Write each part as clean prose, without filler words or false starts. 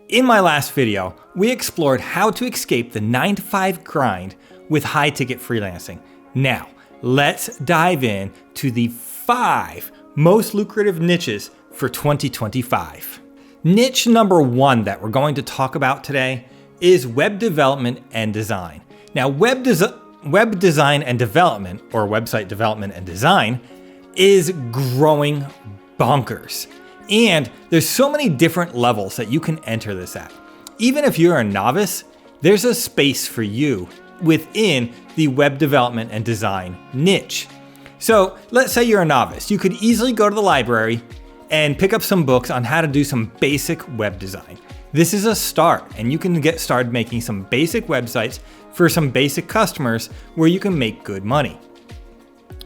In my last video, we explored how to escape the 9-to-5 grind with high-ticket freelancing. Now, let's dive in to the 5 most lucrative niches for 2025. Niche number 1 that we're going to talk about today is web development and design. Now, web design and development, or website development and design, is growing bonkers. And there's so many different levels that you can enter this at. Even if you're a novice, there's a space for you within the web development and design niche. So let's say you're a novice. You could easily go to the library and pick up some books on how to do some basic web design. This is a start, and you can get started making some basic websites for some basic customers where you can make good money.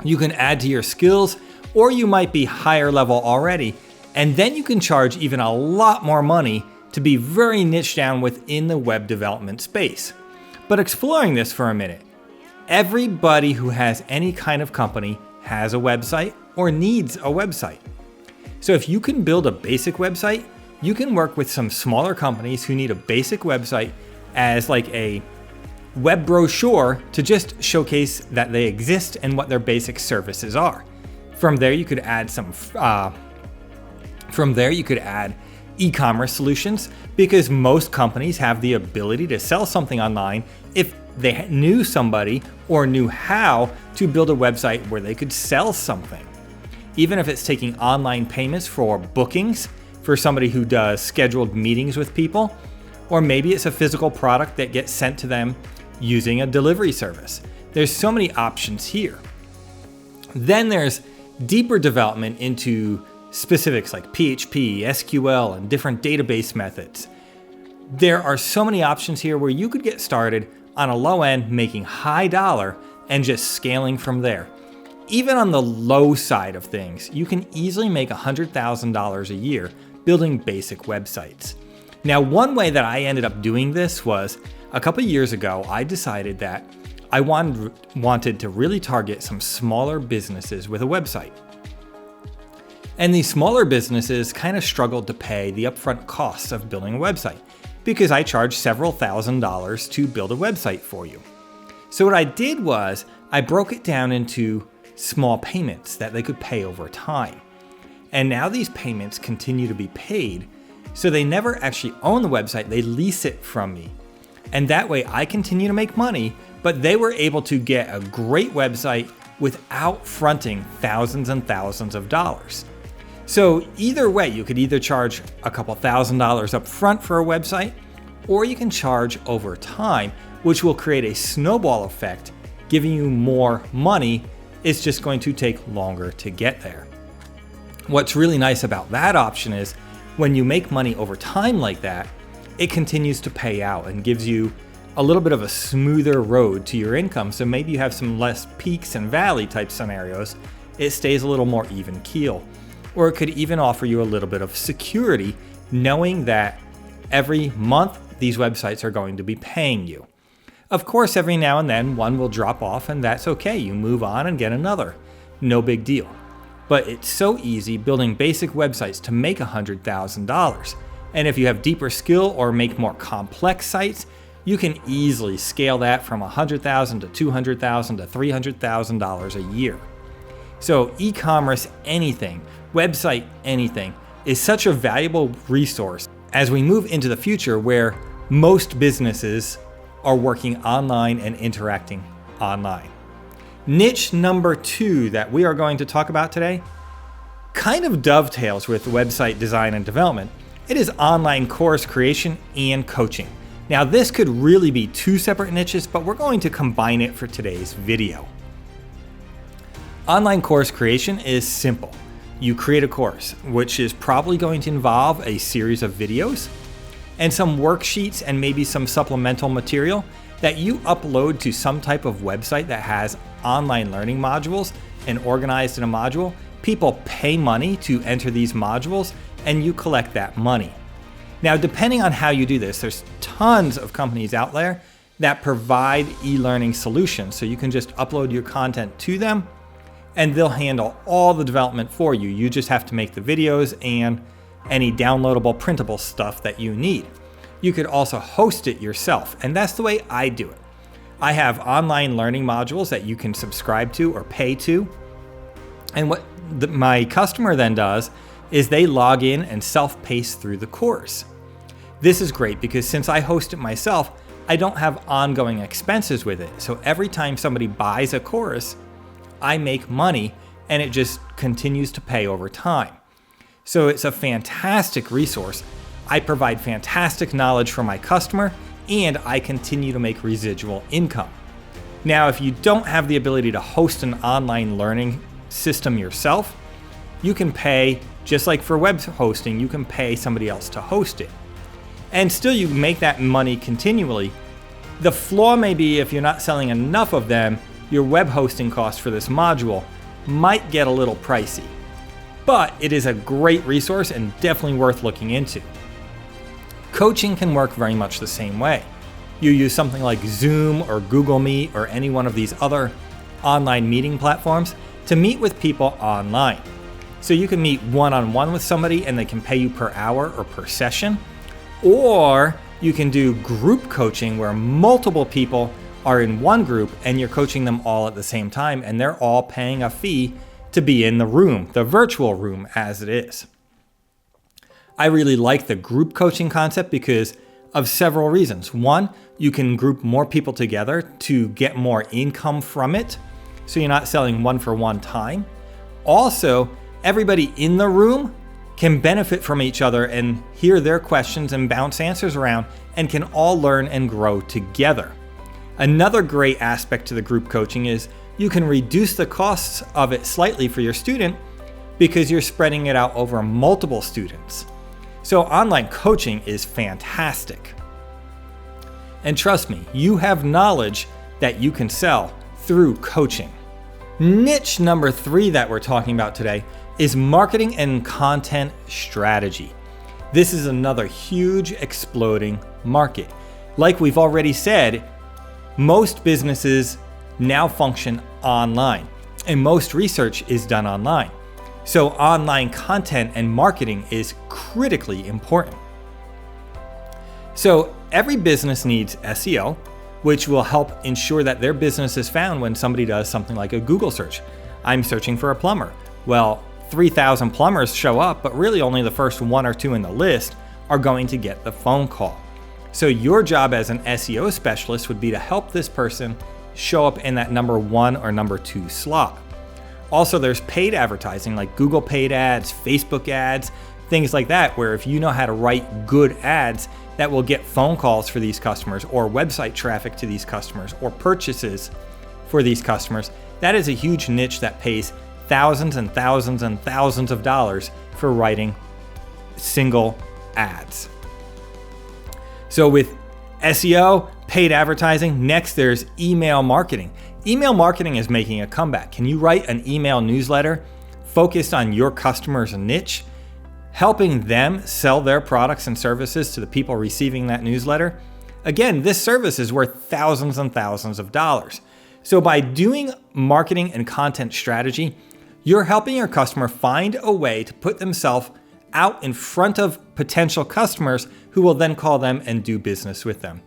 You can add to your skills, or you might be higher level already, and then you can charge even a lot more money to be very niche down within the web development space. But exploring this for a minute, everybody who has any kind of company has a website or needs a website. So if you can build a basic website, you can work with some smaller companies who need a basic website as like a web brochure to just showcase that they exist and what their basic services are. From there, you could add e-commerce solutions, because most companies have the ability to sell something online if they knew somebody or knew how to build a website where they could sell something. Even if it's taking online payments for bookings for somebody who does scheduled meetings with people, or maybe it's a physical product that gets sent to them using a delivery service. There's so many options here. Then there's deeper development into specifics like PHP, SQL, and different database methods. There are so many options here where you could get started on a low end, making high dollar and just scaling from there. Even on the low side of things, you can easily make $100,000 a year building basic websites. Now, one way that I ended up doing this was a couple years ago, I decided that I wanted to really target some smaller businesses with a website. And these smaller businesses kind of struggled to pay the upfront costs of building a website because I charge several $1,000s to build a website for you. So what I did was I broke it down into small payments that they could pay over time. And now these payments continue to be paid, so they never actually own the website, they lease it from me. And that way I continue to make money, but they were able to get a great website without fronting thousands and thousands of dollars. So either way, you could either charge a couple $1,000s up front for a website, or you can charge over time, which will create a snowball effect, giving you more money. It's just going to take longer to get there. What's really nice about that option is when you make money over time like that, it continues to pay out and gives you a little bit of a smoother road to your income. So maybe you have some less peaks and valley type scenarios. It stays a little more even keel. Or it could even offer you a little bit of security, knowing that every month these websites are going to be paying you. Of course, every now and then one will drop off, and that's okay. You move on and get another. No big deal. But it's so easy building basic websites to make $100,000. And if you have deeper skill or make more complex sites, you can easily scale that from $100,000 to $200,000 to $300,000 a year. So e-commerce anything, website anything, is such a valuable resource as we move into the future where most businesses are working online and interacting online. Niche number 2 that we are going to talk about today kind of dovetails with website design and development. It is online course creation and coaching. Now, this could really be 2 separate niches, but we're going to combine it for today's video. Online course creation is simple. You create a course, which is probably going to involve a series of videos and some worksheets and maybe some supplemental material that you upload to some type of website that has online learning modules and organized in a module. People pay money to enter these modules and you collect that money. Now, depending on how you do this, there's tons of companies out there that provide e-learning solutions. So you can just upload your content to them and they'll handle all the development for you. You just have to make the videos and any downloadable, printable stuff that you need. you could also host it yourself. And that's the way I do it. I have online learning modules that you can subscribe to or pay to. And what my customer then does is they log in and self-pace through the course. This is great because since I host it myself, I don't have ongoing expenses with it. So every time somebody buys a course, I make money and it just continues to pay over time. So it's a fantastic resource. I provide fantastic knowledge for my customer and I continue to make residual income. Now, if you don't have the ability to host an online learning system yourself, you can pay, just like for web hosting, you can pay somebody else to host it. And still you make that money continually. The flaw may be if you're not selling enough of them, your web hosting cost for this module might get a little pricey. But it is a great resource and definitely worth looking into. Coaching can work very much the same way. You use something like Zoom or Google Meet or any one of these other online meeting platforms to meet with people online. So you can meet one-on-one with somebody and they can pay you per hour or per session. Or you can do group coaching where multiple people are in one group and you're coaching them all at the same time and they're all paying a fee to be in the room, the virtual room as it is. I really like the group coaching concept because of several reasons. One, you can group more people together to get more income from it, so you're not selling one for one time. Also, everybody in the room can benefit from each other and hear their questions and bounce answers around and can all learn and grow together. Another great aspect to the group coaching is you can reduce the costs of it slightly for your student because you're spreading it out over multiple students. So online coaching is fantastic. And trust me, you have knowledge that you can sell through coaching. Niche number 3 that we're talking about today is marketing and content strategy. This is another huge exploding market. Like we've already said, most businesses now function online and most research is done online. So online content and marketing is critically important. So every business needs SEO, which will help ensure that their business is found when somebody does something like a Google search. I'm searching for a plumber. Well, 3,000 plumbers show up, but really only the first 1 or 2 in the list are going to get the phone call. So your job as an SEO specialist would be to help this person show up in that number 1 or number 2 slot. Also, there's paid advertising like Google paid ads, Facebook ads, things like that, where if you know how to write good ads that will get phone calls for these customers or website traffic to these customers or purchases for these customers, that is a huge niche that pays thousands and thousands and thousands of dollars for writing single ads. So with SEO, paid advertising, next there's email marketing. Email marketing is making a comeback. Can you write an email newsletter focused on your customer's niche, helping them sell their products and services to the people receiving that newsletter? Again, this service is worth thousands and thousands of dollars. So by doing marketing and content strategy, you're helping your customer find a way to put themselves out in front of potential customers who will then call them and do business with them.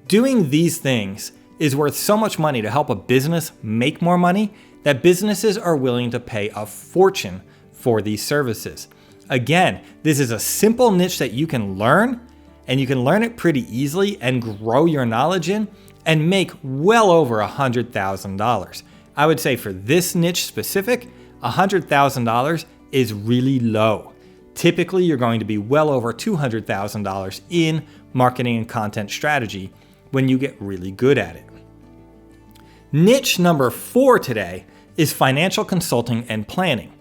Doing these things is worth so much money to help a business make more money that businesses are willing to pay a fortune for these services. Again, this is a simple niche that you can learn, and you can learn it pretty easily and grow your knowledge in and make well over $100,000. I would say for this niche specific, $100,000 is really low. Typically, you're going to be well over $200,000 in marketing and content strategy when you get really good at it. Niche number 4 today is financial consulting and planning.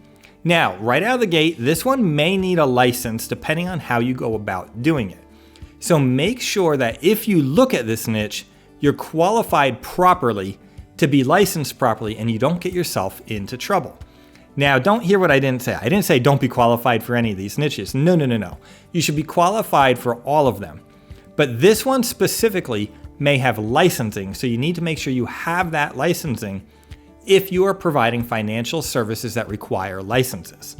Now, right out of the gate, this one may need a license depending on how you go about doing it. So make sure that if you look at this niche, you're qualified properly to be licensed properly and you don't get yourself into trouble. Now, don't hear what I didn't say. I didn't say don't be qualified for any of these niches. No. You should be qualified for all of them. But this one specifically may have licensing, so you need to make sure you have that licensing if you are providing financial services that require licenses.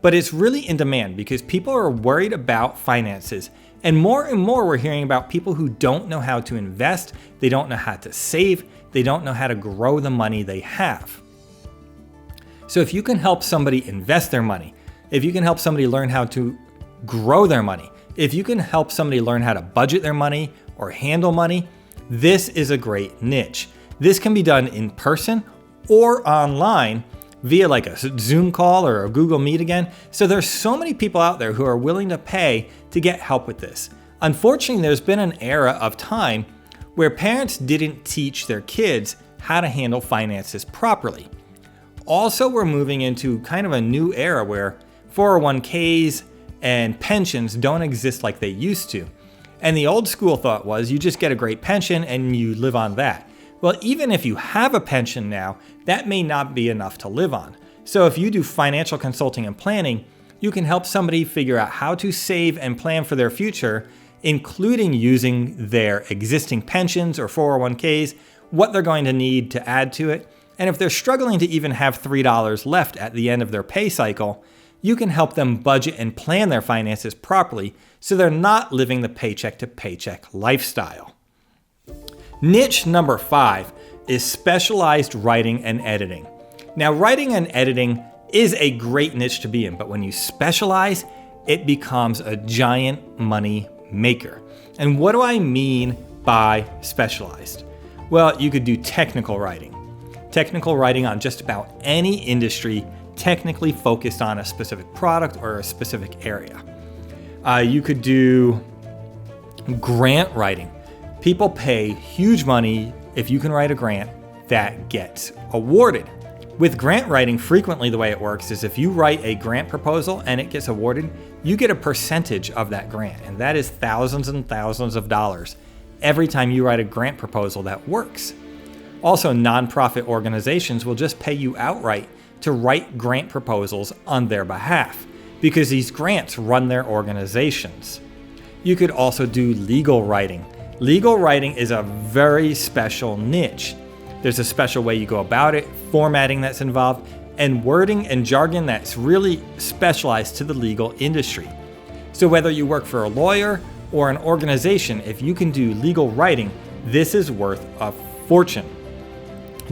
But it's really in demand because people are worried about finances And more we're hearing about people who don't know how to invest, they don't know how to save, they don't know how to grow the money they have. So if you can help somebody invest their money, if you can help somebody learn how to grow their money, if you can help somebody learn how to budget their money or handle money, this is a great niche. This can be done in person or online via like a Zoom call or a Google Meet again. So there's so many people out there who are willing to pay to get help with this. Unfortunately, there's been an era of time where parents didn't teach their kids how to handle finances properly. Also, we're moving into kind of a new era where 401ks and pensions don't exist like they used to. And the old school thought was you just get a great pension and you live on that. Well, even if you have a pension now, that may not be enough to live on. So if you do financial consulting and planning, you can help somebody figure out how to save and plan for their future, including using their existing pensions or 401ks, what they're going to need to add to it. And if they're struggling to even have $3 left at the end of their pay cycle, you can help them budget and plan their finances properly so they're not living the paycheck to paycheck lifestyle. Niche number 5 is specialized writing and editing. Now, writing and editing is a great niche to be in, but when you specialize, it becomes a giant money maker. And what do I mean by specialized? Well, you could do technical writing on just about any industry technically focused on a specific product or a specific area. You could do grant writing. People pay huge money if you can write a grant that gets awarded. With grant writing, frequently the way it works is if you write a grant proposal and it gets awarded, you get a percentage of that grant, and that is thousands and thousands of dollars every time you write a grant proposal that works. Also, nonprofit organizations will just pay you outright to write grant proposals on their behalf because these grants run their organizations. You could also do legal writing. Legal writing is a very special niche. There's a special way you go about it, formatting that's involved, and wording and jargon that's really specialized to the legal industry. So whether you work for a lawyer or an organization, if you can do legal writing, this is worth a fortune.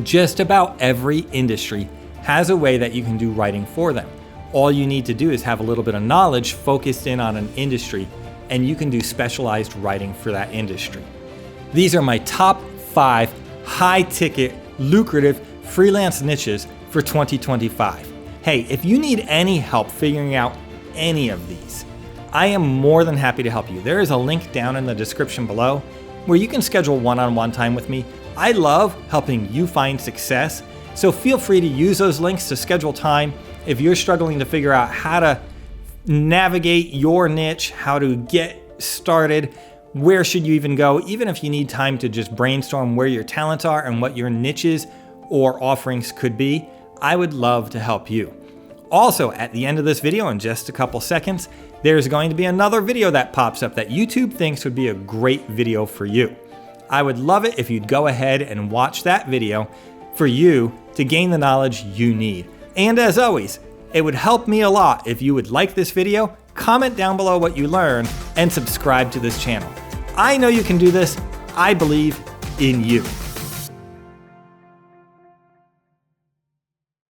Just about every industry has a way that you can do writing for them. All you need to do is have a little bit of knowledge focused in on an industry, and you can do specialized writing for that industry. These are my top 5 high-ticket, lucrative freelance niches for 2025. Hey, if you need any help figuring out any of these, I am more than happy to help you. There is a link down in the description below where you can schedule one-on-one time with me. I love helping you find success, so feel free to use those links to schedule time if you're struggling to figure out how to navigate your niche, how to get started, where should you even go, even if you need time to just brainstorm where your talents are and what your niches or offerings could be. I would love to help you. Also, at the end of this video, in just a couple seconds, there's going to be another video that pops up that YouTube thinks would be a great video for you. I would love it if you'd go ahead and watch that video for you to gain the knowledge you need. And as always, it would help me a lot if you would like this video, comment down below what you learned, and subscribe to this channel. I know you can do this. I believe in you.